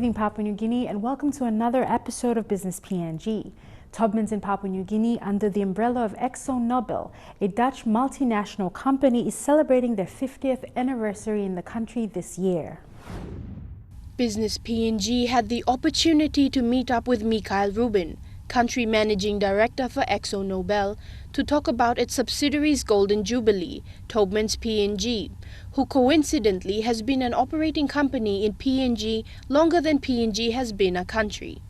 evening, Papua New Guinea, and welcome to another episode of Business PNG. Taubmans in Papua New Guinea, under the umbrella of Akzo Nobel, a Dutch multinational company, is celebrating their 50th anniversary in the country this year. Business PNG had the opportunity to meet up with Mikhail Rubin, Country Managing Director for Akzo Nobel, to talk about its subsidiary's Golden Jubilee, Taubmans PNG, who coincidentally has been an operating company in PNG longer than PNG has been a country.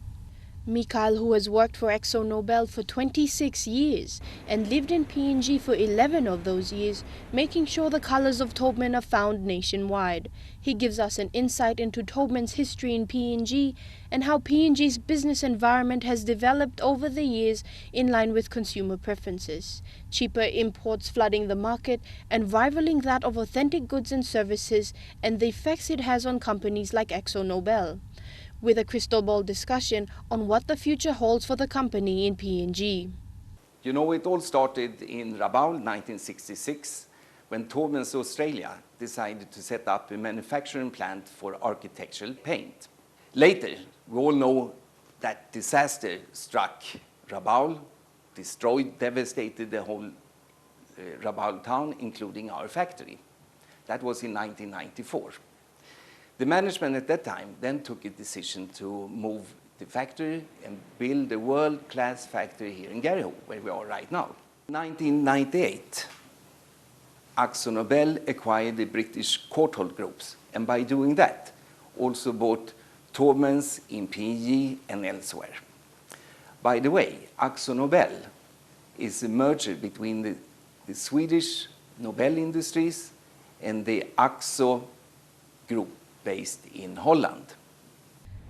Mikhail, who has worked for Akzo Nobel for 26 years and lived in PNG for 11 of those years, making sure the colors of Taubman are found nationwide. He gives us an insight into Taubman's history in PNG and how PNG's business environment has developed over the years in line with consumer preferences. Cheaper imports flooding the market and rivaling that of authentic goods and services, and the effects it has on companies like Akzo Nobel, with a crystal ball discussion on what the future holds for the company in PNG. You know, it all started in Rabaul, 1966, when Taubmans Australia decided to set up a manufacturing plant for architectural paint. Later, we all know that disaster struck Rabaul, destroyed, devastated the whole Rabaul town, including our factory. That was in 1994. The management at that time then took a decision to move the factory and build a world-class factory here in Garryho, where we are right now. In 1998, Akzo Nobel acquired the British Courtauld groups, and by doing that, also bought Taubmans in PNG and elsewhere. By the way, Akzo Nobel is a merger between the Swedish Nobel Industries and the Akzo Group, based in Holland.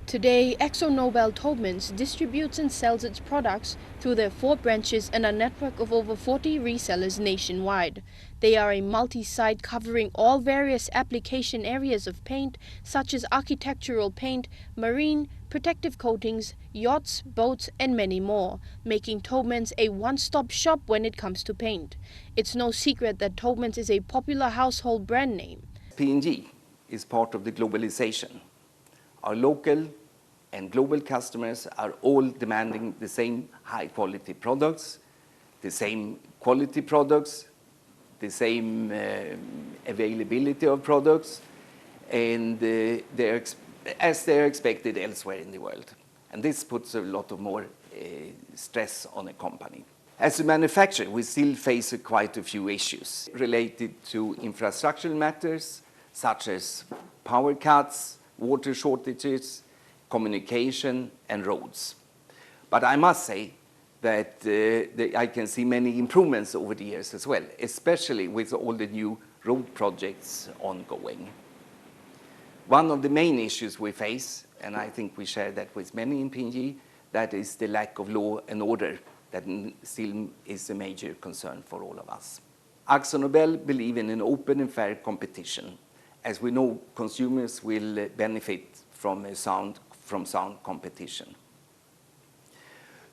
Today, Akzo Nobel Taubmans distributes and sells its products through their 4 branches and a network of over 40 resellers nationwide. They are a multi-site covering all various application areas of paint, such as architectural paint, marine, protective coatings, yachts, boats, and many more, making Taubmans a one-stop shop when it comes to paint. It's no secret that Taubmans is a popular household brand name. PNG is part of the globalization. Our local and global customers are all demanding the same high-quality products, the same quality products, the same availability of products, and as they're expected elsewhere in the world. And this puts a lot of more stress on a company. As a manufacturer, we still face quite a few issues related to infrastructural matters, such as power cuts, water shortages, communication, and roads. But I must say that I can see many improvements over the years as well, especially with all the new road projects ongoing. One of the main issues we face, and I think we share that with many in PNG, that is the lack of law and order that still is a major concern for all of us. Akzo Nobel believe in an open and fair competition. As we know, consumers will benefit from sound competition.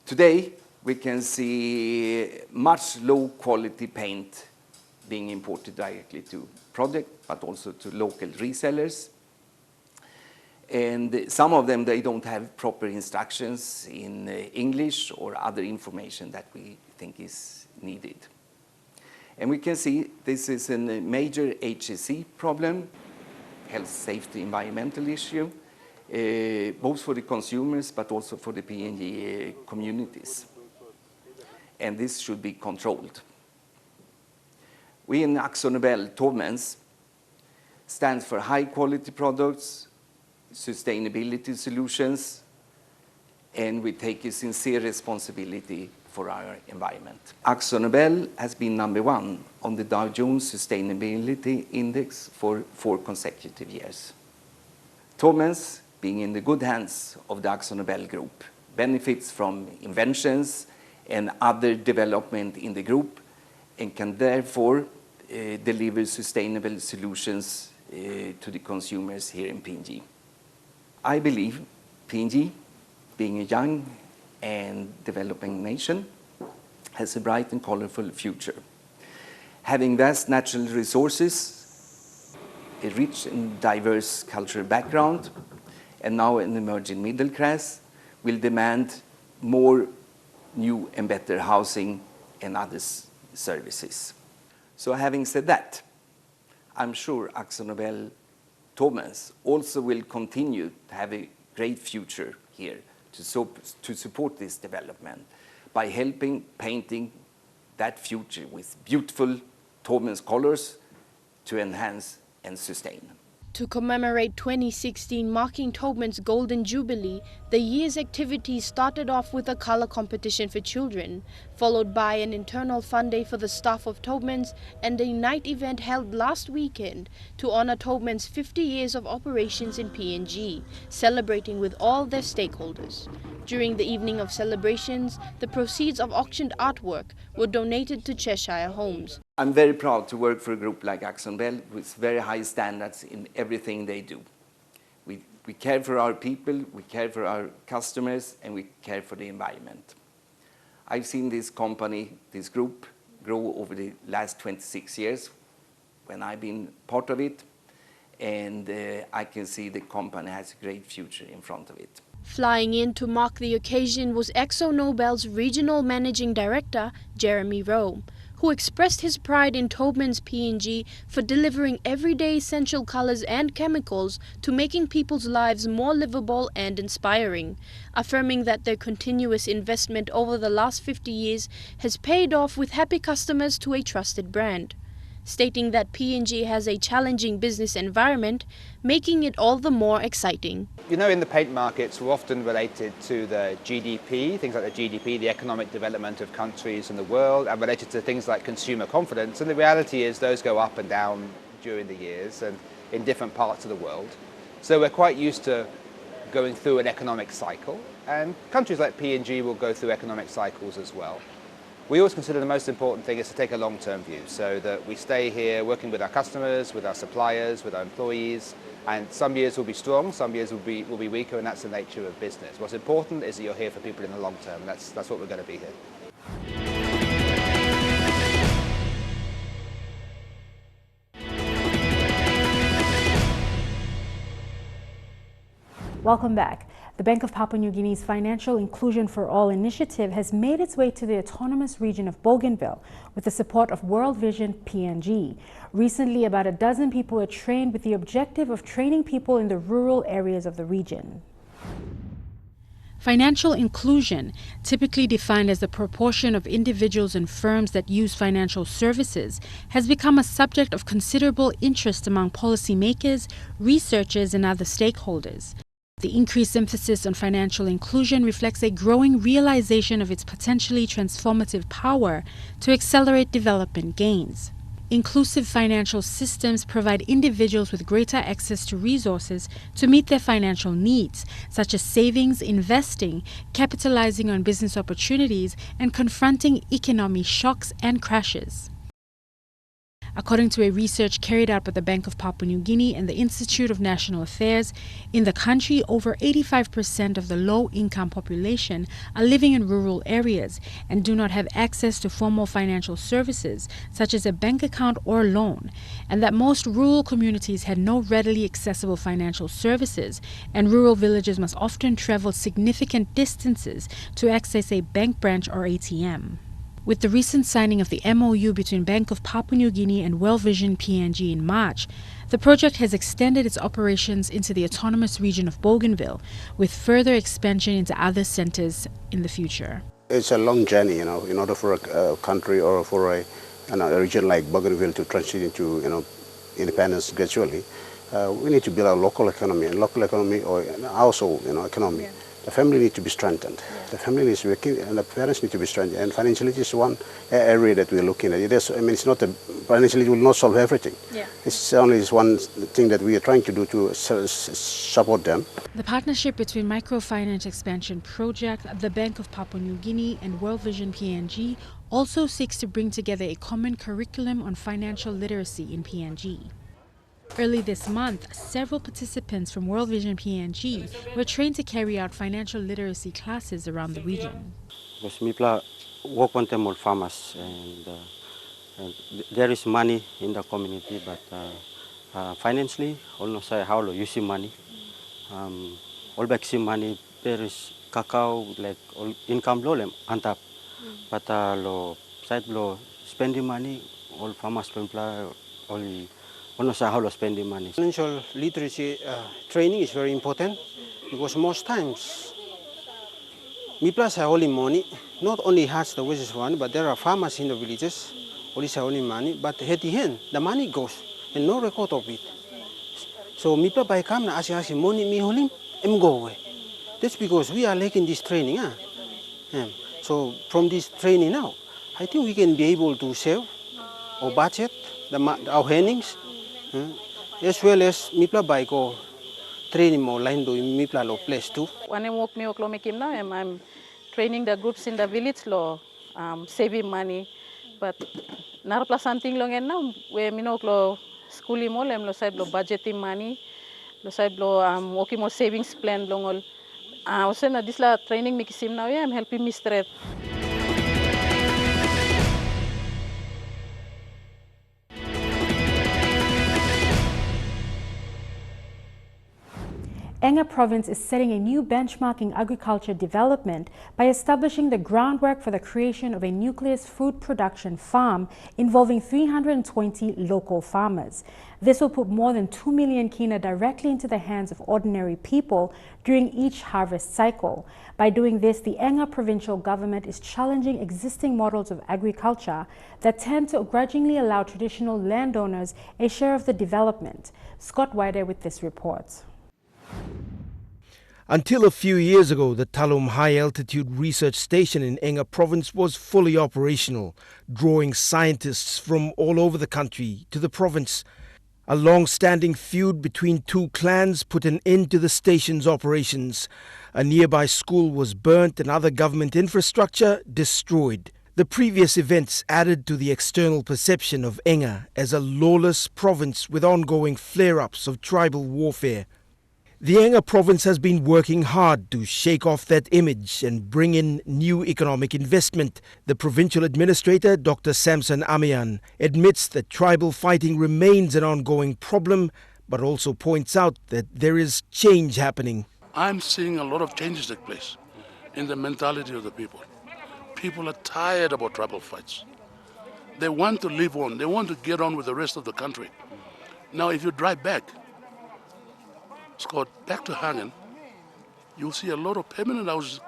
Today, we can see much low-quality paint being imported directly to product, but also to local resellers. And some of them, they don't have proper instructions in English or other information that we think is needed. And we can see this is a major HSE problem, health, safety, environmental issue, both for the consumers but also for the PNG communities. And this should be controlled. We in Akzo Nobel Taubmans stands for high quality products, sustainability solutions, and we take a sincere responsibility for our environment. Akzo Nobel has been #1 on the Dow Jones Sustainability Index for 4 consecutive years. Taubmans, being in the good hands of the Akzo Nobel Group, benefits from inventions and other development in the group and can therefore deliver sustainable solutions to the consumers here in PNG. I believe PNG, being a young and developing nation, has a bright and colorful future. Having vast natural resources, a rich and diverse cultural background, and now an emerging middle class will demand more new and better housing and other services. So having said that, I'm sure Akzo Nobel Taubmans also will continue to have a great future here to support this development by helping painting that future with beautiful Taubmans colors to enhance and sustain. To commemorate 2016 marking Taubmans' Golden Jubilee, the year's activities started off with a color competition for children, followed by an internal fun day for the staff of Taubmans and a night event held last weekend to honor Taubmans' 50 years of operations in PNG, celebrating with all their stakeholders. During the evening of celebrations, the proceeds of auctioned artwork were donated to Cheshire Homes. I'm very proud to work for a group like Akzo Nobel with very high standards in everything they do. We care for our people, we care for our customers, and we care for the environment. I've seen this company, this group, grow over the last 26 years when I've been part of it, and I can see the company has a great future in front of it. Flying in to mark the occasion was Akzo Nobel's Regional Managing Director, Jeremy Rowe, who expressed his pride in Taubmans PNG for delivering everyday essential colors and chemicals to making people's lives more livable and inspiring, affirming that their continuous investment over the last 50 years has paid off with happy customers to a trusted brand, stating that PNG has a challenging business environment, making it all the more exciting. You know, in the paint markets, we're often related to the GDP, things like the GDP, the economic development of countries in the world, and related to things like consumer confidence. And the reality is those go up and down during the years and in different parts of the world. So we're quite used to going through an economic cycle, and countries like PNG will go through economic cycles as well. We always consider the most important thing is to take a long-term view, so that we stay here working with our customers, with our suppliers, with our employees, and some years will be strong, some years will be weaker, and that's the nature of business. What's important is that you're here for people in the long term, and that's what we're going to be here. Welcome back. The Bank of Papua New Guinea's Financial Inclusion for All initiative has made its way to the Autonomous Region of Bougainville with the support of World Vision PNG. Recently, about a dozen people were trained with the objective of training people in the rural areas of the region. Financial inclusion, typically defined as the proportion of individuals and firms that use financial services, has become a subject of considerable interest among policymakers, researchers, and other stakeholders. The increased emphasis on financial inclusion reflects a growing realization of its potentially transformative power to accelerate development gains. Inclusive financial systems provide individuals with greater access to resources to meet their financial needs, such as savings, investing, capitalizing on business opportunities, and confronting economic shocks and crashes. According to a research carried out by the Bank of Papua New Guinea and the Institute of National Affairs, in the country, over 85% of the low-income population are living in rural areas and do not have access to formal financial services, such as a bank account or loan, and that most rural communities had no readily accessible financial services, and rural villages must often travel significant distances to access a bank branch or ATM. With the recent signing of the MOU between Bank of Papua New Guinea and World Vision PNG in March, the project has extended its operations into the Autonomous Region of Bougainville, with further expansion into other centers in the future. It's a long journey, in order for a country or for a region like Bougainville to transition into, independence gradually. We need to build our local economy, or household, economy. Yeah. The family needs to be strengthened. Yeah. The family needs to be working, and the parents need to be strengthened. And financially, is one area that we're looking at. It's not financially it will not solve everything. Yeah. It's only one thing that we are trying to do to support them. The partnership between Microfinance Expansion Project, the Bank of Papua New Guinea, and World Vision PNG also seeks to bring together a common curriculum on financial literacy in PNG. Early this month, several participants from World Vision PNG were trained to carry out financial literacy classes around the region. Because people work on them with farmers, and there is money in the community, but financially, almost how to use money. all back si money there is cacao like all income low lem antap. But lo side lo spending money all farmers employ all ono sa how lo spending money. Financial literacy training is very important because most times Miplas have only money, not only has the wishes one, but there are farmers in the villages, only have only money, but at the end, the money goes and no record of it. So Mipla by come na asking money mi holim, go away. That's because we are lacking this training. So from this training now, I think we can be able to save our budget, our earnings, as well as Mipla by go training more line do Mipla lo place too. When I work me oklomekim now, I'm training the groups in the village lo saving money, but narapla something long and now we minok lo schooling mo lem lo side lo budgeting money, lo side lo working more savings plan long all. Also na this la training mikisim now I'm helping me straight. Enga province is setting a new benchmark in agriculture development by establishing the groundwork for the creation of a nucleus food production farm involving 320 local farmers. This will put more than 2 million kina directly into the hands of ordinary people during each harvest cycle. By doing this, the Enga provincial government is challenging existing models of agriculture that tend to grudgingly allow traditional landowners a share of the development. Scott Wider with this report. Until a few years ago, the Talum High Altitude Research Station in Enga Province was fully operational, drawing scientists from all over the country to the province. A long-standing feud between two clans put an end to the station's operations. A nearby school was burnt and other government infrastructure destroyed. The previous events added to the external perception of Enga as a lawless province with ongoing flare-ups of tribal warfare. The Enga province has been working hard to shake off that image and bring in new economic investment. The provincial administrator, Dr. Samson Amian, admits that tribal fighting remains an ongoing problem, but also points out that there is change happening. I'm seeing a lot of changes take place in the mentality of the people. People are tired about tribal fights. They want to live on. They want to get on with the rest of the country. Now, if you drive back, Scott, back to Hagen, you'll see a lot of permanent houses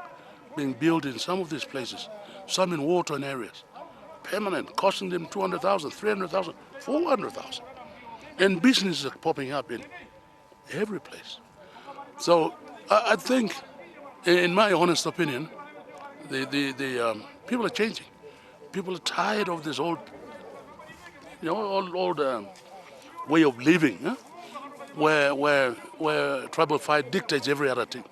being built in some of these places, some in war-torn areas. Permanent, costing them 200,000, 300,000, 400,000. And businesses are popping up in every place. So I think, in my honest opinion, the people are changing. People are tired of this old way of living, huh? where tribal fight dictates every other thing.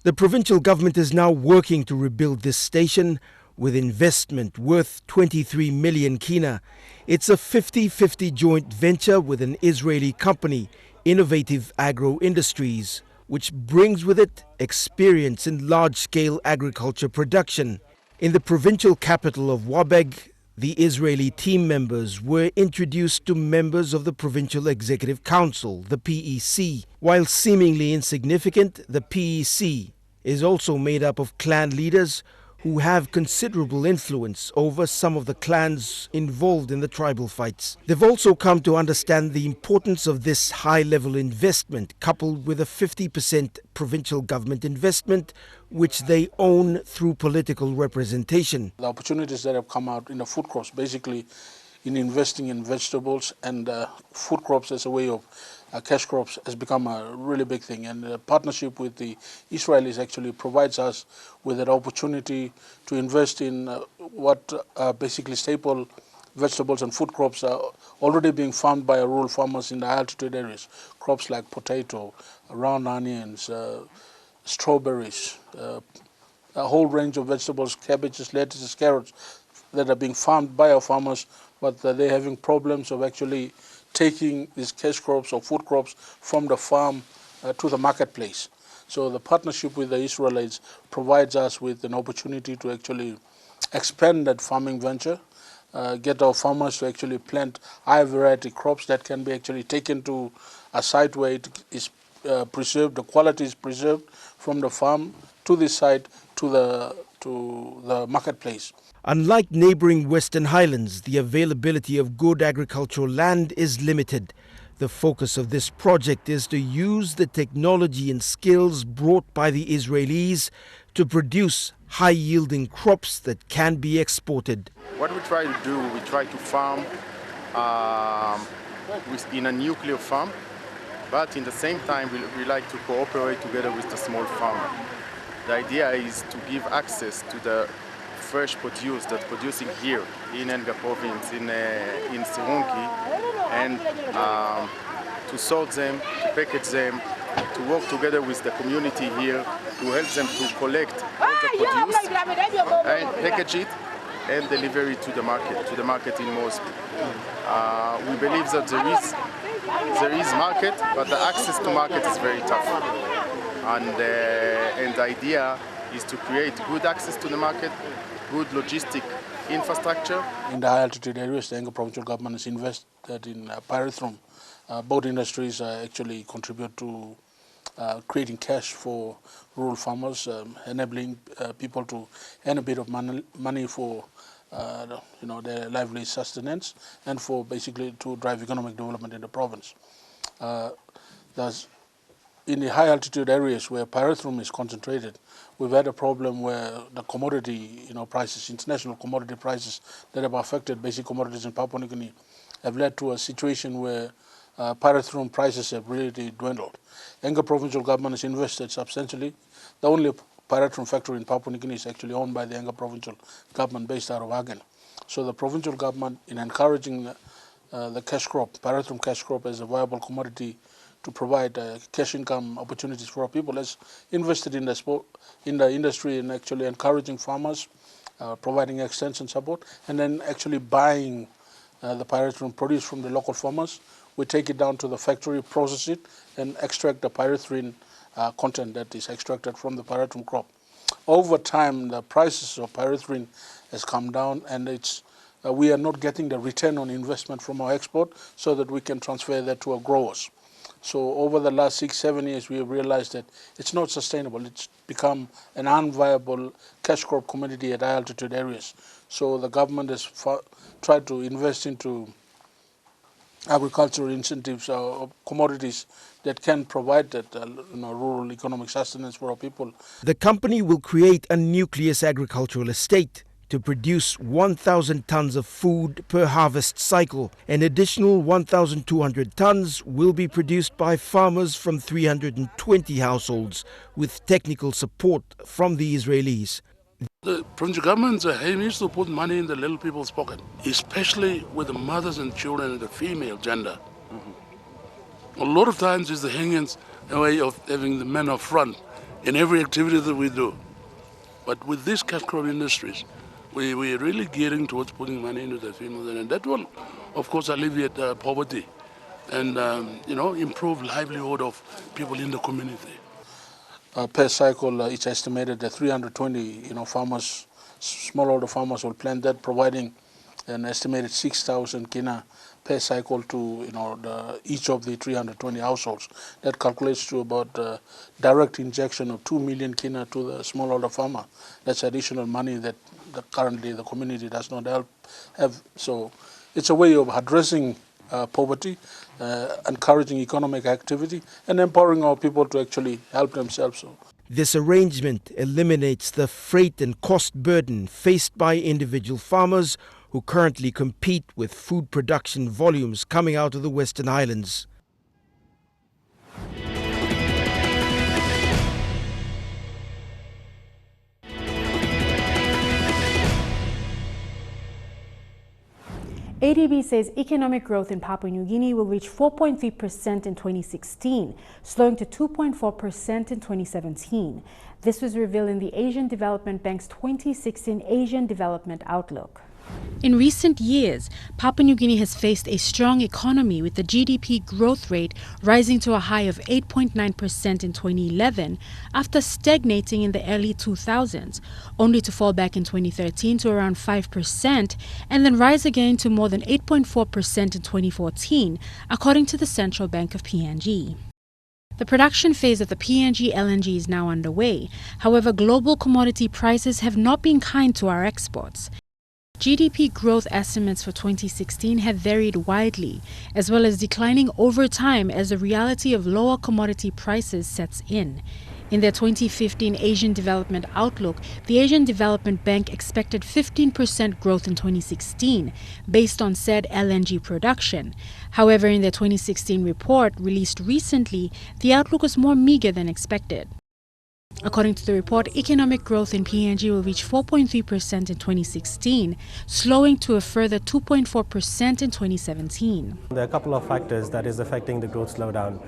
The provincial government is now working to rebuild this station with investment worth 23 million kina. It's a 50-50 joint venture with an Israeli company, Innovative Agro Industries, which brings with it experience in large-scale agriculture production. In the provincial capital of Wabeg, the Israeli team members were introduced to members of the Provincial Executive Council, the PEC. While seemingly insignificant, the PEC is also made up of clan leaders who have considerable influence over some of the clans involved in the tribal fights. They've also come to understand the importance of this high-level investment, coupled with a 50% provincial government investment, which they own through political representation. The opportunities that have come out in the food crops, basically in investing in vegetables and food crops as a way of cash crops, has become a really big thing. And the partnership with the Israelis actually provides us with an opportunity to invest in what are basically staple vegetables and food crops are already being farmed by our rural farmers in the altitude areas. Crops like potato, round onions, strawberries, a whole range of vegetables, cabbages, lettuces, carrots that are being farmed by our farmers, but they're having problems of actually taking these cash crops or food crops from the farm to the marketplace. So the partnership with the Israelis provides us with an opportunity to actually expand that farming venture, get our farmers to actually plant high variety crops that can be actually taken to a site where it is preserved, the quality is preserved from the farm to the site to the marketplace. Unlike neighboring Western Highlands, the availability of good agricultural land is limited. The focus of this project is to use the technology and skills brought by the Israelis to produce high-yielding crops that can be exported. What we try to do, we try to farm in a nuclear farm, but in the same time we like to cooperate together with the small farmer. The idea is to give access to the fresh produce that's producing here in Enga province, in Sirunki, and to sort them, to package them, to work together with the community here, to help them to collect all the produce and package it and deliver it to the market in Mosby. We believe that there is market, but the access to market is very tough. And the idea is to create good access to the market, good logistic infrastructure. In the high altitude areas, the Enga provincial government has invested in pyrethrum. Both industries actually contribute to creating cash for rural farmers, enabling people to earn a bit of money for their lively sustenance and for basically to drive economic development in the province. In the high altitude areas where pyrethrum is concentrated, we've had a problem where the commodity prices, international commodity prices that have affected basic commodities in Papua New Guinea have led to a situation where pyrethrum prices have really dwindled. Enga provincial government has invested substantially. The only pyrethrum factory in Papua New Guinea is actually owned by the Enga provincial government based out of Agen. So the provincial government, in encouraging the cash crop, pyrethrum cash crop as a viable commodity to provide cash income opportunities for our people, has invested in the industry and actually encouraging farmers, providing extension support, and then actually buying the pyrethrum produced from the local farmers. We take it down to the factory, process it, and extract the pyrethrin content that is extracted from the pyrethrum crop. Over time, the prices of pyrethrin has come down, and we are not getting the return on investment from our export so that we can transfer that to our growers. So over the last 6-7 years, we have realized that it's not sustainable. It's become an unviable cash crop commodity at high altitude areas. So the government has tried to invest into agricultural incentives or commodities that can provide that rural economic sustenance for our people. The company will create a nucleus agricultural estate to produce 1,000 tons of food per harvest cycle. An additional 1,200 tons will be produced by farmers from 320 households with technical support from the Israelis. The provincial government's aim is to put money in the little people's pocket, especially with the mothers and children and the female gender. A lot of times it's the hangings way of having the men up front in every activity that we do. But with these cash crop industries, we're really gearing towards putting money into the females, and that will, of course, alleviate poverty and improve livelihood of people in the community. Per cycle, it's estimated that 320 farmers, smallholder farmers will plant that, providing an estimated 6,000 kina per cycle to each of the 320 households. That calculates to about direct injection of 2 million kina to the smallholder farmer. That's additional money that currently the community does not have. So it's a way of addressing poverty, encouraging economic activity, and empowering our people to actually help themselves. This arrangement eliminates the freight and cost burden faced by individual farmers who currently compete with food production volumes coming out of the Western Highlands. ADB says economic growth in Papua New Guinea will reach 4.3% in 2016, slowing to 2.4% in 2017. This was revealed in the Asian Development Bank's 2016 Asian Development Outlook. In recent years, Papua New Guinea has faced a strong economy, with the GDP growth rate rising to a high of 8.9% in 2011 after stagnating in the early 2000s, only to fall back in 2013 to around 5% and then rise again to more than 8.4% in 2014, according to the Central Bank of PNG. The production phase of the PNG LNG is now underway. However, global commodity prices have not been kind to our exports. GDP growth estimates for 2016 have varied widely, as well as declining over time as the reality of lower commodity prices sets in. In their 2015 Asian Development Outlook, the Asian Development Bank expected 15% growth in 2016, based on said LNG production. However, in their 2016 report, released recently, the outlook was more meager than expected. According to the report, economic growth in PNG will reach 4.3% in 2016, slowing to a further 2.4% in 2017. There are a couple of factors that is affecting the growth slowdown.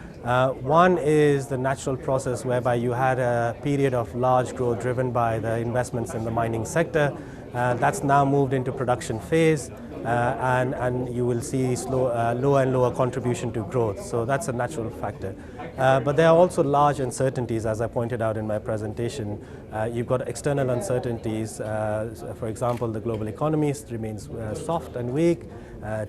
One is the natural process whereby you had a period of large growth driven by the investments in the mining sector. That's now moved into production phase. And you will see lower and lower contribution to growth. So that's a natural factor. But there are also large uncertainties, as I pointed out in my presentation. You've got external uncertainties. For example, the global economy remains soft and weak.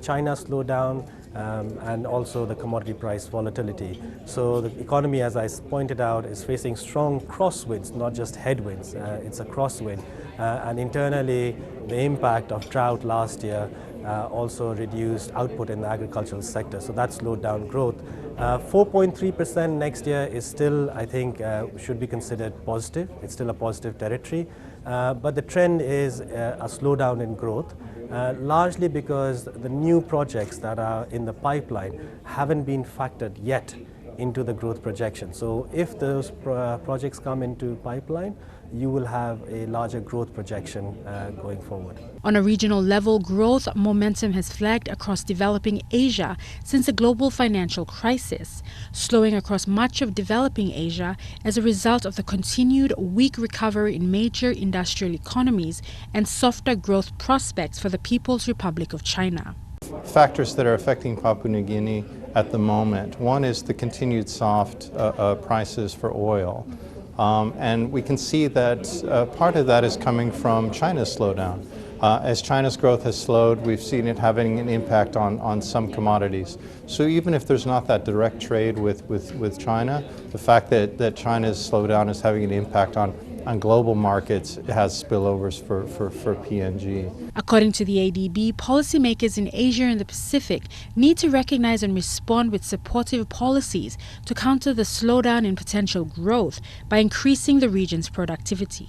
China slowed down. And also the commodity price volatility. So the economy, as I pointed out, is facing strong crosswinds, not just headwinds. It's a crosswind. And internally, the impact of drought last year also reduced output in the agricultural sector. So that slowed down growth. 4.3% next year is still, I think, should be considered positive. It's still a positive territory. But the trend is a slowdown in growth. Largely because the new projects that are in the pipeline haven't been factored yet into the growth projection. So if those projects come into pipeline, you will have a larger growth projection going forward. On a regional level, growth momentum has flagged across developing Asia since the global financial crisis, slowing across much of developing Asia as a result of the continued weak recovery in major industrial economies and softer growth prospects for the People's Republic of China. Factors that are affecting Papua New Guinea at the moment. One is the continued soft prices for oil. And we can see that part of that is coming from China's slowdown. As China's growth has slowed, we've seen it having an impact on some commodities. So even if there's not that direct trade with China, the fact that China's slowdown is having an impact on global markets has spillovers for PNG. According to the ADB, policymakers in Asia and the Pacific need to recognize and respond with supportive policies to counter the slowdown in potential growth by increasing the region's productivity.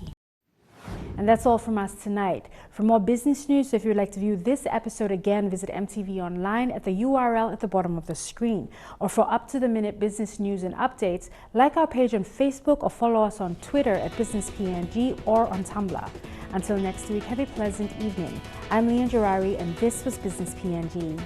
And that's all from us tonight. For more business news, if you'd like to view this episode again, visit MTV Online at the URL at the bottom of the screen. Or for up-to-the-minute business news and updates, like our page on Facebook or follow us on Twitter at BusinessPNG or on Tumblr. Until next week, have a pleasant evening. I'm Leanne Jarari, and this was Business PNG.